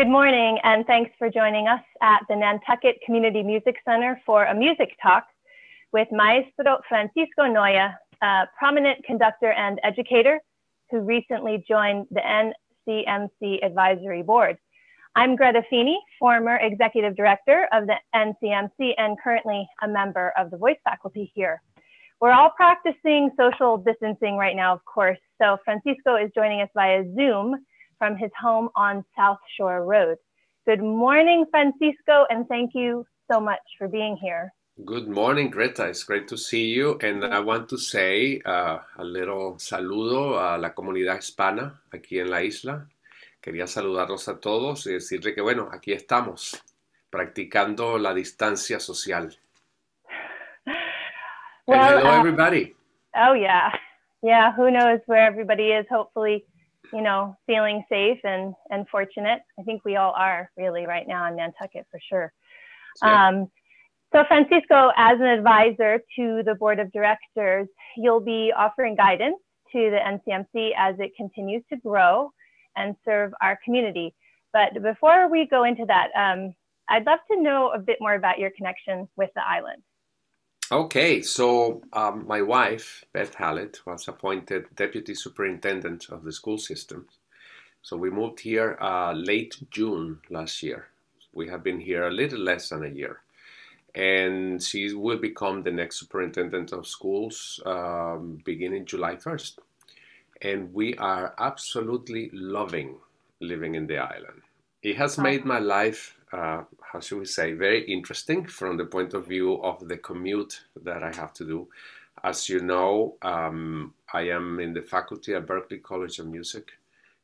Good morning, and thanks for joining us at the Nantucket Community Music Center for a music talk with Maestro Francisco Noya, a prominent conductor and educator who recently joined the NCMC Advisory Board. I'm Greta Feeney, former executive director of the NCMC and currently a member of the voice faculty here. We're all practicing social distancing right now, of course, so Francisco is joining us via Zoom from his home on South Shore Road. Good morning, Francisco, and thank you so much for being here. Good morning, Greta. It's great to see you. And I want to say a little saludo a la comunidad hispana aquí en la isla. Quería saludarlos a todos y decirle que, bueno, aquí estamos practicando la distancia social. Well, and hello, everybody. Oh, yeah. Yeah, who knows where everybody is, hopefully, you know, feeling safe and fortunate. I think we all are really right now in Nantucket for sure. Yeah. So Francisco, as an advisor to the board of directors, you'll be offering guidance to the NCMC as it continues to grow and serve our community. But before we go into that, I'd love to know a bit more about your connection with the island. Okay, so my wife, Beth Hallett, was appointed Deputy Superintendent of the school system. So we moved here late June last year. We have been here a little less than a year. And she will become the next Superintendent of Schools beginning July 1st. And we are absolutely loving living in the island. It has made my life, how should we say, very interesting from the point of view of the commute that I have to do. As you know, I am in the faculty at Berklee College of Music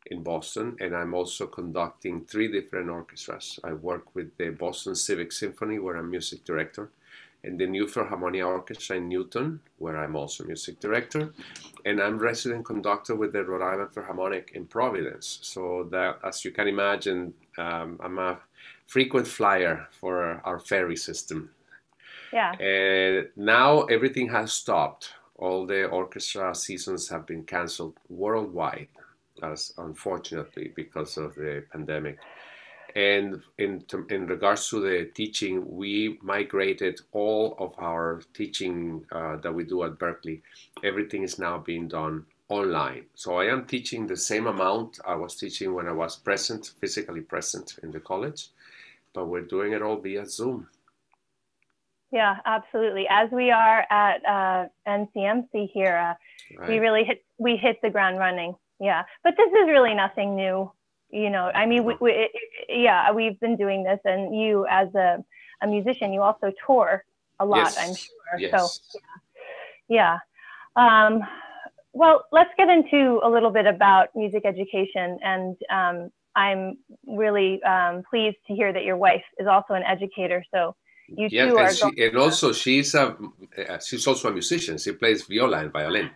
in Boston, and I'm also conducting 3 different orchestras. I work with the Boston Civic Symphony, where I'm music director, and the New Philharmonia Orchestra in Newton, where I'm also music director, and I'm resident conductor with the Rhode Island Philharmonic in Providence. So that, as you can imagine, I'm a frequent flyer for our ferry system. Yeah. And now everything has stopped. All the orchestra seasons have been canceled worldwide, as unfortunately because of the pandemic. And in regards to the teaching, we migrated all of our teaching that we do at Berklee. Everything is now being done online. So I am teaching the same amount I was teaching when I was present, physically present in the college, but we're doing it all via Zoom. Yeah, absolutely. As we are at NCMC here, Right. we hit the ground running. Yeah, but this is really nothing new. You know, I mean, we've been doing this, and you as a musician, you also tour a lot, Yes. I'm sure. Yes. So, yeah. Well, let's get into a little bit about music education, and I'm really pleased to hear that your wife is also an educator. So you two are she's also a musician. She plays viola and violin.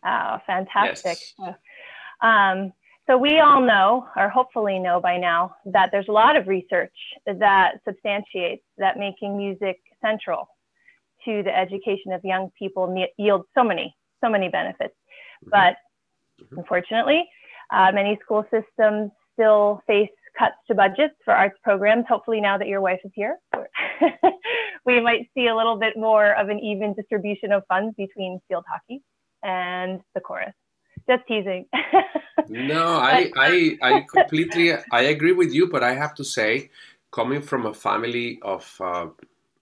Oh, fantastic. Yes. So we all know, or hopefully know by now, that there's a lot of research that substantiates that making music central to the education of young people yields so many benefits. Mm-hmm. But unfortunately, many school systems still face cuts to budgets for arts programs. Hopefully now that your wife is here, we might see a little bit more of an even distribution of funds between field hockey and the chorus. Just teasing. No, I completely, I agree with you, but I have to say, coming from a family of,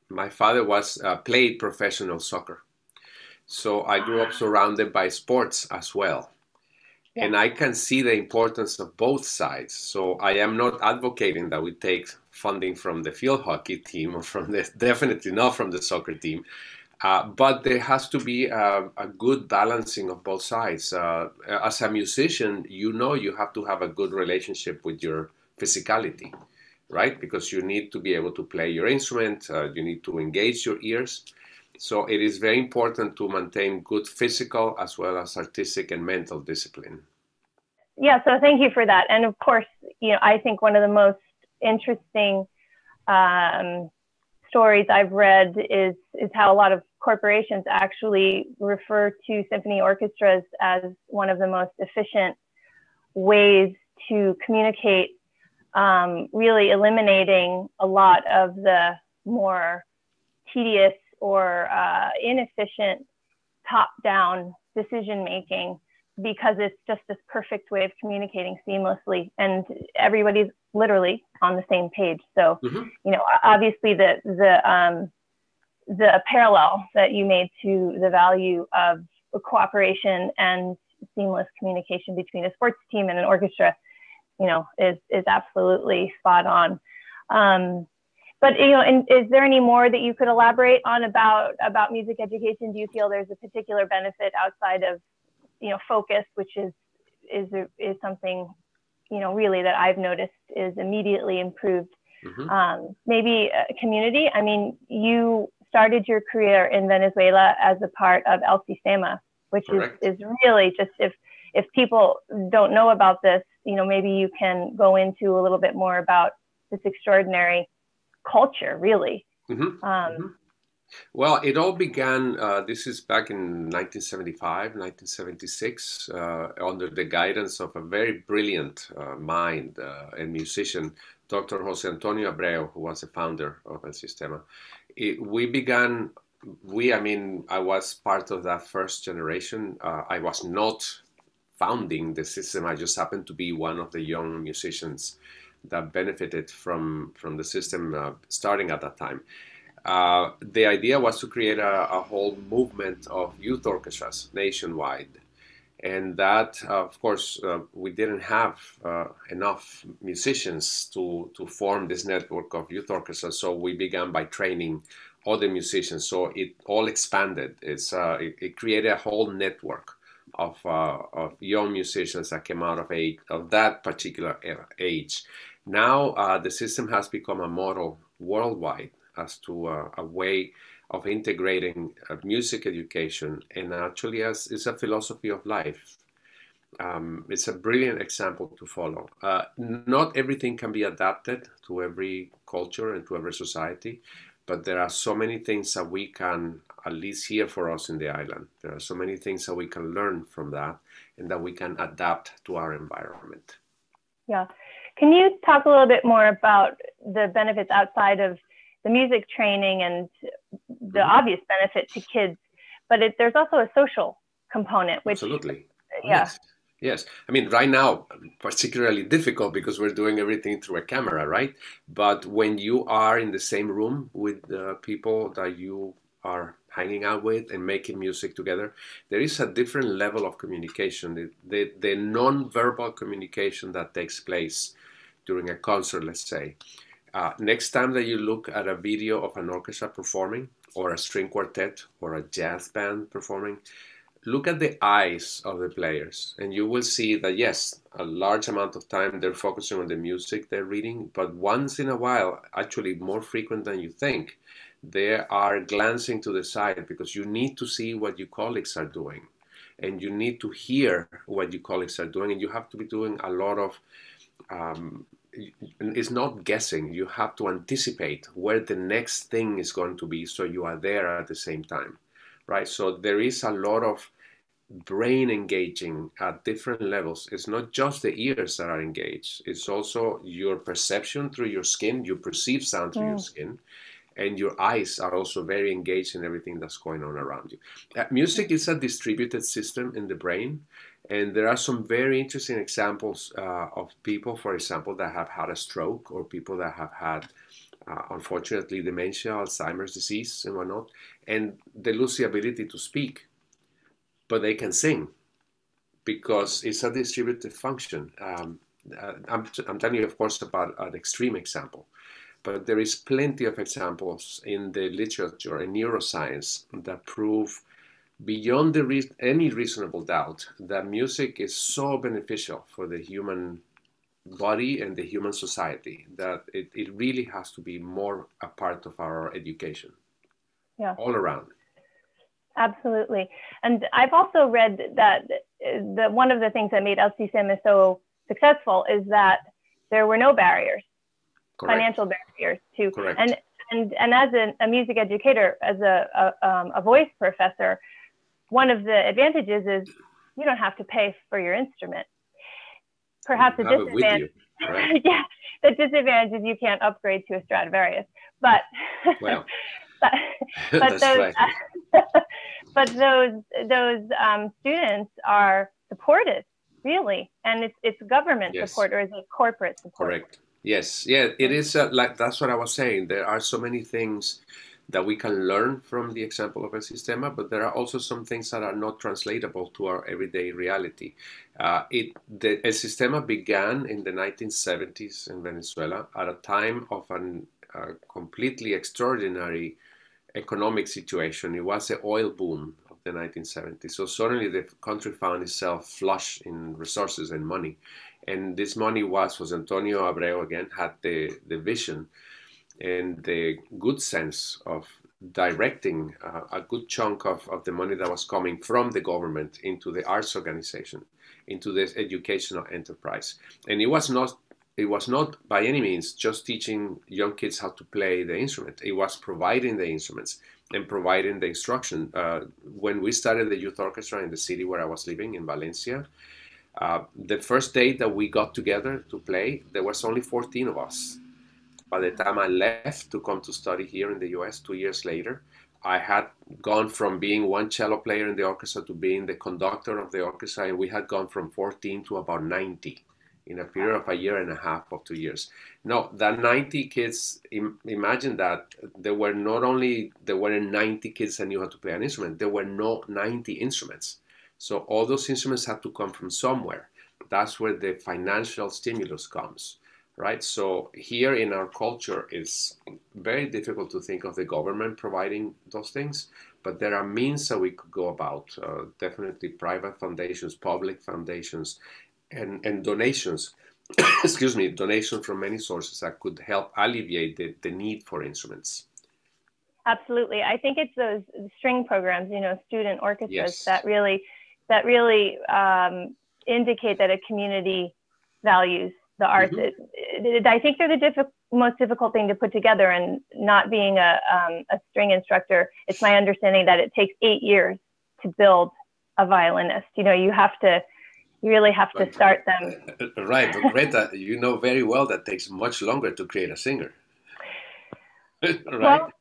my father played professional soccer. So I grew up surrounded by sports as well. Yeah. And I can see the importance of both sides. So I am not advocating that we take funding from the field hockey team or definitely not from the soccer team. But there has to be a good balancing of both sides. As a musician, you know you have to have a good relationship with your physicality, right? Because you need to be able to play your instrument, you need to engage your ears. So it is very important to maintain good physical as well as artistic and mental discipline. Yeah, so thank you for that. And of course, you know, I think one of the most interesting stories I've read is how a lot of corporations actually refer to symphony orchestras as one of the most efficient ways to communicate really eliminating a lot of the more tedious or inefficient top-down decision-making, because it's just this perfect way of communicating seamlessly, and everybody's literally on the same page. So, you know, obviously the parallel that you made to the value of cooperation and seamless communication between a sports team and an orchestra, you know, is absolutely spot on. But, you know, and is there any more that you could elaborate on about music education? Do you feel there's a particular benefit outside of, you know, focus, which is something, you know, really that I've noticed is immediately improved? Maybe community. I mean, you started your career in Venezuela as a part of El Sistema, which is really just, if people don't know about this, you know, maybe you can go into a little bit more about this extraordinary culture, really. Well, it all began, this is back in 1975, 1976, under the guidance of a very brilliant mind and musician, Dr. Jose Antonio Abreu, who was the founder of El Sistema. I mean, I was part of that first generation. I was not founding the system. I just happened to be one of the young musicians that benefited from the system starting at that time. The idea was to create a whole movement of youth orchestras nationwide. And that, of course, we didn't have enough musicians to form this network of youth orchestras. So we began by training other musicians. So it all expanded. It created a whole network of young musicians that came out of that particular age. Now the system has become a model worldwide as to a way of integrating music education, and actually it's a philosophy of life. It's a brilliant example to follow. Not everything can be adapted to every culture and to every society, but there are so many things that we can, at least here for us in the island, there are so many things that we can learn from that and that we can adapt to our environment. Yeah. Can you talk a little bit more about the benefits outside of the music training and the obvious benefit to kids, but there's also a social component, which... Absolutely. Yeah. Yes. I mean, right now, particularly difficult because we're doing everything through a camera, right? But when you are in the same room with the people that you are hanging out with and making music together, there is a different level of communication. The non-verbal communication that takes place during a concert, let's say. Next time that you look at a video of an orchestra performing, or a string quartet, or a jazz band performing, look at the eyes of the players, and you will see that, yes, a large amount of time they're focusing on the music they're reading, but once in a while, actually more frequent than you think, they are glancing to the side because you need to see what your colleagues are doing, and you need to hear what your colleagues are doing, and you have to be doing a lot of it's not guessing. You have to anticipate where the next thing is going to be, so you are there at the same time, right? So there is a lot of brain engaging at different levels. It's not just the ears that are engaged. It's also your perception through your skin. You perceive sound through your skin, and your eyes are also very engaged in everything that's going on around you. Music is a distributed system in the brain. And there are some very interesting examples of people, for example, that have had a stroke, or people that have had, unfortunately, dementia, Alzheimer's disease, and whatnot, and they lose the ability to speak, but they can sing because it's a distributed function. I'm telling you, of course, about an extreme example, but there is plenty of examples in the literature in neuroscience that prove beyond any reasonable doubt that music is so beneficial for the human body and the human society that it really has to be more a part of our education. Yeah. All around. Absolutely. And I've also read that one of the things that made El Sistema so successful is that there were no barriers, financial barriers to, and as a music educator, as a voice professor, one of the advantages is you don't have to pay for your instrument. Perhaps a disadvantage. right? Yeah, the disadvantage is you can't upgrade to a Stradivarius, but Well, but but that's those right. but those students are supported, really, and it's government Yes, support, or is it corporate support? correct. Yes, yeah, it is like that's what I was saying. There are so many things that we can learn from the example of El Sistema, but there are also some things that are not translatable to our everyday reality. The El Sistema began in the 1970s in Venezuela at a time of an completely extraordinary economic situation. It was the oil boom of the 1970s. So suddenly the country found itself flush in resources and money. And this money was Antonio Abreu again, had the vision and the good sense of directing a good chunk of the money that was coming from the government into the arts organization, into this educational enterprise. And it was not by any means just teaching young kids how to play the instrument. It was providing the instruments and providing the instruction. When we started the youth orchestra in the city where I was living in Valencia, the first day that we got together to play, there was only 14 of us. By the time I left to come to study here in the US 2 years later, I had gone from being one cello player in the orchestra to being the conductor of the orchestra, and we had gone from 14 to about 90 in a period of a year and a half of 2 years. Now, that 90 kids, imagine that there weren't 90 kids that knew how to play an instrument. There were no 90 instruments. So all those instruments had to come from somewhere. That's where the financial stimulus comes. Right. So here in our culture, it's very difficult to think of the government providing those things, but there are means that we could go about. Definitely private foundations, public foundations, and donations. Excuse me, donations from many sources that could help alleviate the need for instruments. Absolutely. I think it's those string programs, student orchestras, Yes. that really indicate that a community values the arts. I think they're the most difficult thing to put together. And not being a string instructor, it's my understanding that it takes 8 years to build a violinist. You really have to start them. Right, but Greta, you know very well that takes much longer to create a singer. Right? Well,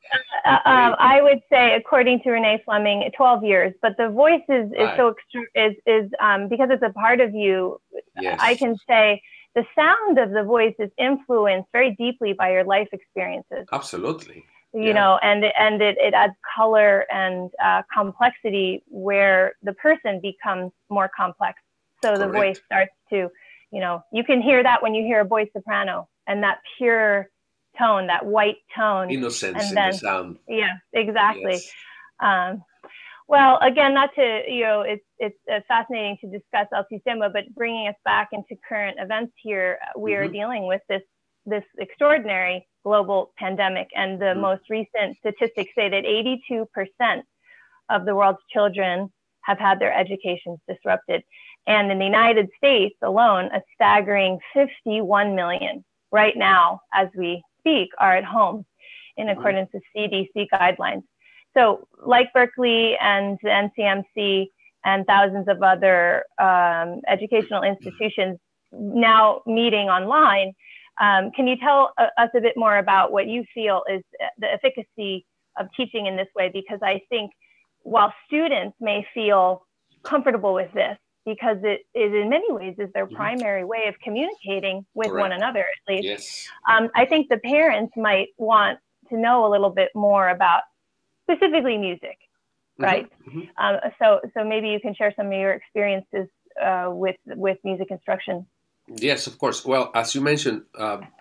I would say, according to Renee Fleming, 12 years. But the voice is so because it's a part of you. Yes. I can say the sound of the voice is influenced very deeply by your life experiences. Absolutely. You know, and it adds color and complexity where the person becomes more complex. So the voice starts to, you can hear that when you hear a voice soprano, and that pure tone, that white tone, innocence and then, in the sound. Yeah, exactly. Yes. Well, again, not to, it's fascinating to discuss El Sistema, but bringing us back into current events here, we are dealing with this extraordinary global pandemic, and the most recent statistics say that 82% of the world's children have had their educations disrupted. And in the United States alone, a staggering 51 million right now, as we speak, are at home in accordance with CDC guidelines. So like Berkeley and the NCMC and thousands of other educational institutions now meeting online, can you tell us a bit more about what you feel is the efficacy of teaching in this way? Because I think while students may feel comfortable with this, because it is in many ways is their primary way of communicating with one another, at least. Yes. I think the parents might want to know a little bit more about specifically music, right? So maybe you can share some of your experiences with music instruction. Yes, of course. Well, as you mentioned,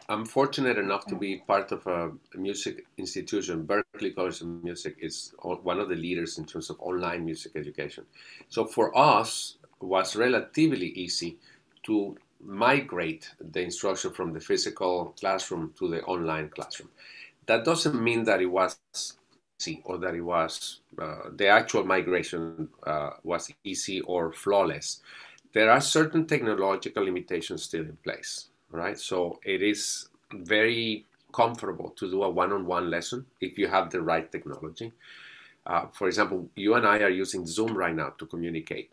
I'm fortunate enough to be part of a music institution. Berkeley College of Music is one of the leaders in terms of online music education. So for us, it was relatively easy to migrate the instruction from the physical classroom to the online classroom. That doesn't mean that it was easy or that it was the actual migration was easy or flawless. There are certain technological limitations still in place, right? So it is very comfortable to do a one-on-one lesson if you have the right technology. For example, you and I are using Zoom right now to communicate.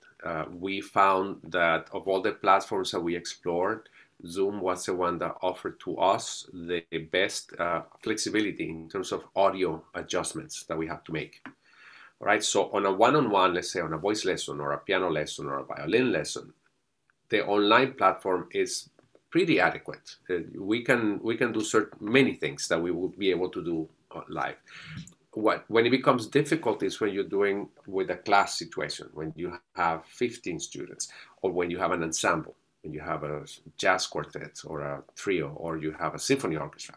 We found that of all the platforms that we explored, Zoom was the one that offered to us the best flexibility in terms of audio adjustments that we have to make. All right, so on a one-on-one, let's say on a voice lesson or a piano lesson or a violin lesson, the online platform is pretty adequate. We can do many things that we would be able to do live. When it becomes difficult is when you're doing with a class situation, when you have 15 students, or when you have an ensemble, when you have a jazz quartet or a trio, or you have a symphony orchestra.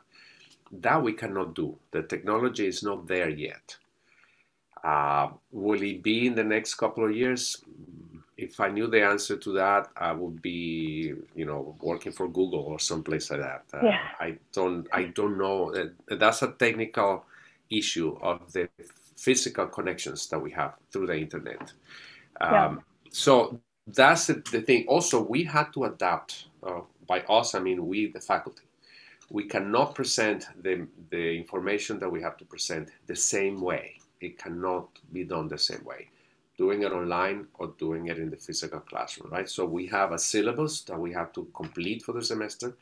That we cannot do. The technology is not there yet. Will it be in the next couple of years? If I knew the answer to that, I would be, working for Google or someplace like that. Yeah. I don't know. That's a technical issue of the physical connections that we have through the internet. So that's the thing. Also, we had to adapt. By us, I mean we, the faculty. We cannot present the information that we have to present the same way. It cannot be done the same way, doing it online or doing it in the physical classroom, right? So we have a syllabus that we have to complete for the semester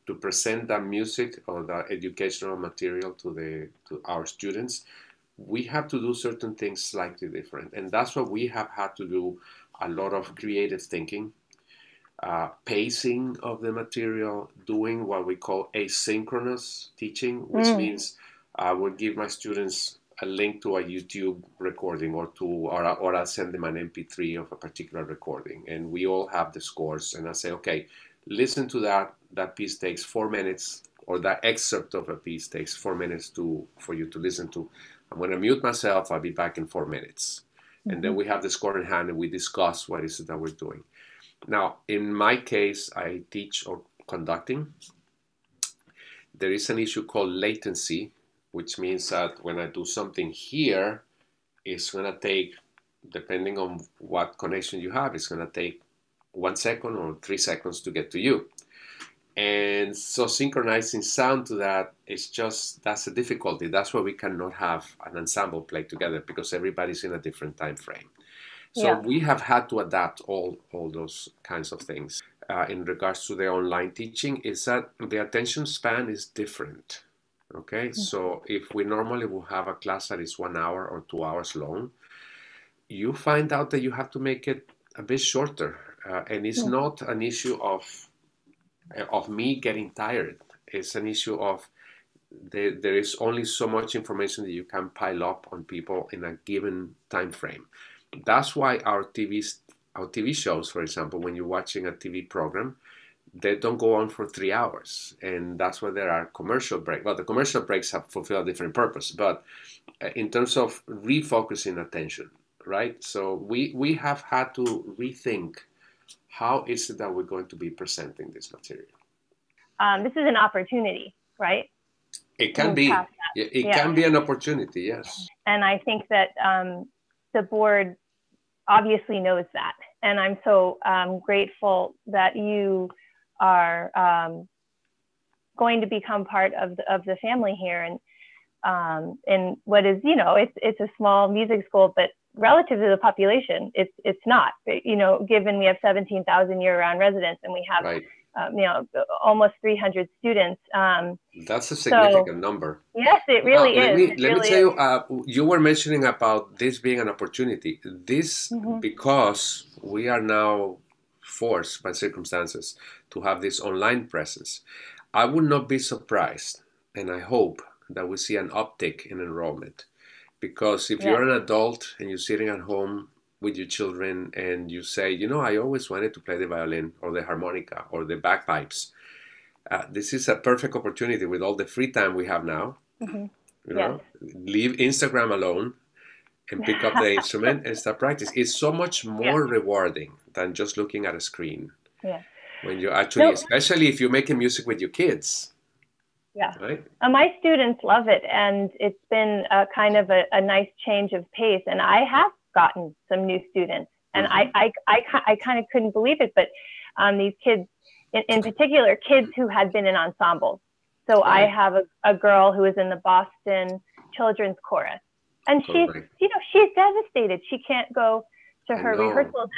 to present that music or the educational material to our students. We have to do certain things slightly different. And that's what we have had to do, a lot of creative thinking, pacing of the material, doing what we call asynchronous teaching, which means I will give my students a link to a YouTube recording or I'll send them an MP3 of a particular recording, and we all have the scores, and I say, okay, listen to that piece takes 4 minutes, or that excerpt of a piece takes 4 minutes for you to listen to. I'm going to mute myself, I'll be back in 4 minutes. And then we have the score in hand and we discuss what is it that we're doing. Now, in my case, I teach conducting. There is an issue called latency, which means that when I do something here, it's going to take, depending on what connection you have, it's going to take 1 second or 3 seconds to get to you. And so synchronizing sound to that is that's a difficulty. That's why we cannot have an ensemble play together, because everybody's in a different time frame. So we have had to adapt all those kinds of things. In regards to the online teaching, is that the attention span is different. Okay, so if we normally will have a class that is 1 hour or 2 hours long, you find out that you have to make it a bit shorter. And it's not an issue of me getting tired. It's an issue of there is only so much information that you can pile up on people in a given time frame. That's why our TV shows, for example, when you're watching a TV program, they don't go on for 3 hours. And that's why there are commercial breaks. Well, the commercial breaks have fulfilled a different purpose. But in terms of refocusing attention, right? So we have had to rethink, how is it that we're going to be presenting this material? This is an opportunity, right? It can be. It can be an opportunity, yes. And I think that the board obviously knows that. And I'm so grateful that you are going to become part of the family here. And in what is, it's a small music school, but relative to the population, it's not, given we have 17,000 year-round residents and we have, almost 300 students. That's a significant number. Yes, it really is. Let me tell you, you were mentioning about this being an opportunity. This, because we are now forced by circumstances to have this online presence, I would not be surprised, and I hope that we see an uptick in enrollment. Because if you're an adult and you're sitting at home with your children and you say, I always wanted to play the violin or the harmonica or the bagpipes, this is a perfect opportunity with all the free time we have now. Leave Instagram alone and pick up the instrument and start practice. It's so much more rewarding than just looking at a screen. When you actually, especially if you're making music with your kids. Right? My students love it, and it's been a kind of a nice change of pace. And I have gotten some new students, and I kind of couldn't believe it. But these kids, in particular, kids who had been in ensembles. So I have a girl who is in the Boston Children's Chorus, and she's devastated. She can't go to her rehearsals,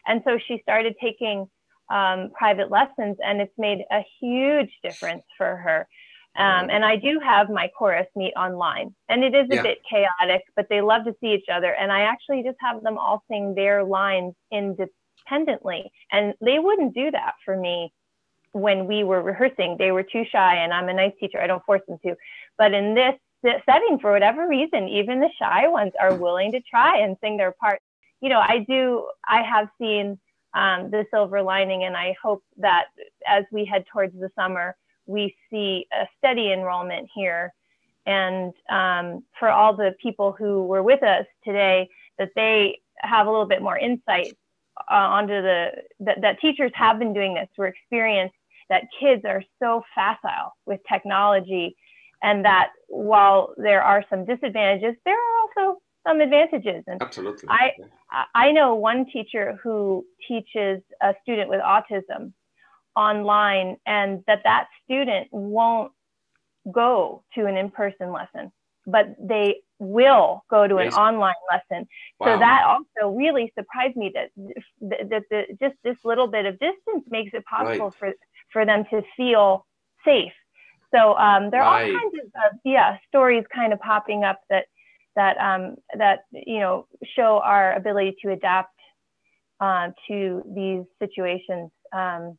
and so she started taking private lessons, and it's made a huge difference for her. And I do have my chorus meet online, and it is a bit chaotic, but they love to see each other. And I actually just have them all sing their lines independently. And they wouldn't do that for me when we were rehearsing. They were too shy, and I'm a nice teacher. I don't force them to. But in this setting, for whatever reason, even the shy ones are willing to try and sing their part. You know, I have seen the silver lining, and I hope that as we head towards the summer, we see a steady enrollment here. And for all the people who were with us today, that they have a little bit more insight onto that teachers have been doing this. We're experienced that kids are so facile with technology, and that while there are some disadvantages, there are also some advantages. And absolutely. I know one teacher who teaches a student with autism online, and that student won't go to an in-person lesson, but they will go to an online lesson. Wow. So that also really surprised me, that just this little bit of distance makes it possible for them to feel safe. So there are all kinds of stories kind of popping up that you know, show our ability to adapt to these situations. In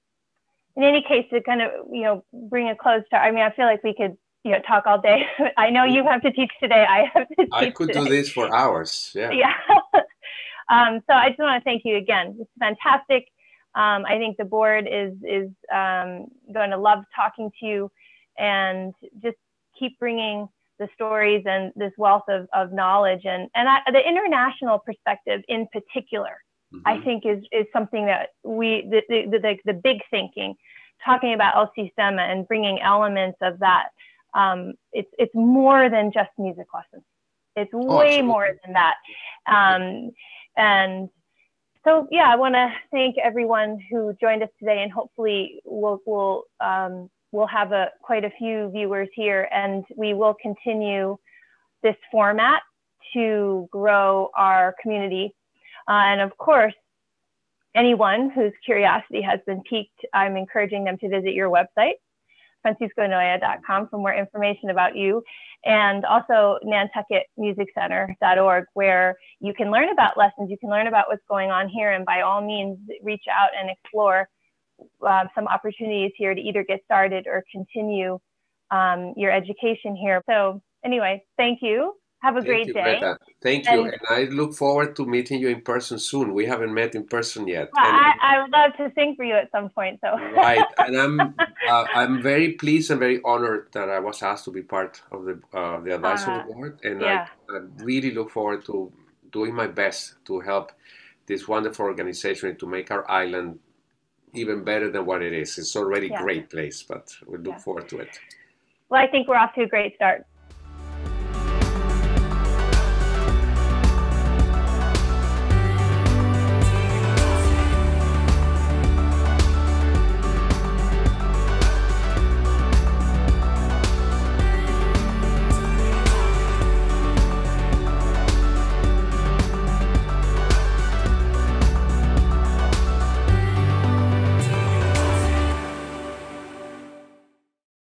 any case, to kind of, you know, bring a close to, I mean, I feel like we could, you know, talk all day. I know you have to teach today. I have to teach I could today. do this for hours. Yeah. Yeah. So I just want to thank you again. It's fantastic. I think the board is going to love talking to you, and just keep bringing the stories and this wealth of knowledge, and the international perspective in particular. I think is something that the big thinking, talking about El Sistema and bringing elements of that. It's more than just music lessons. It's way more than that. And so, yeah, I want to thank everyone who joined us today, and hopefully we'll have quite a few viewers here, and we will continue this format to grow our community. And of course, anyone whose curiosity has been piqued, I'm encouraging them to visit your website, francisconoya.com, for more information about you, and also NantucketMusicCenter.org, where you can learn about lessons, you can learn about what's going on here, and by all means, reach out and explore some opportunities here to either get started or continue your education here. So anyway, thank you. Have a great day. Greta. Thank you. And I look forward to meeting you in person soon. We haven't met in person yet. Well, I would love to sing for you at some point. So right. And I'm very pleased and very honored that I was asked to be part of the advisory board. And I really look forward to doing my best to help this wonderful organization to make our island even better than what it is. It's already a great place, but we look forward to it. Well, I think we're off to a great start.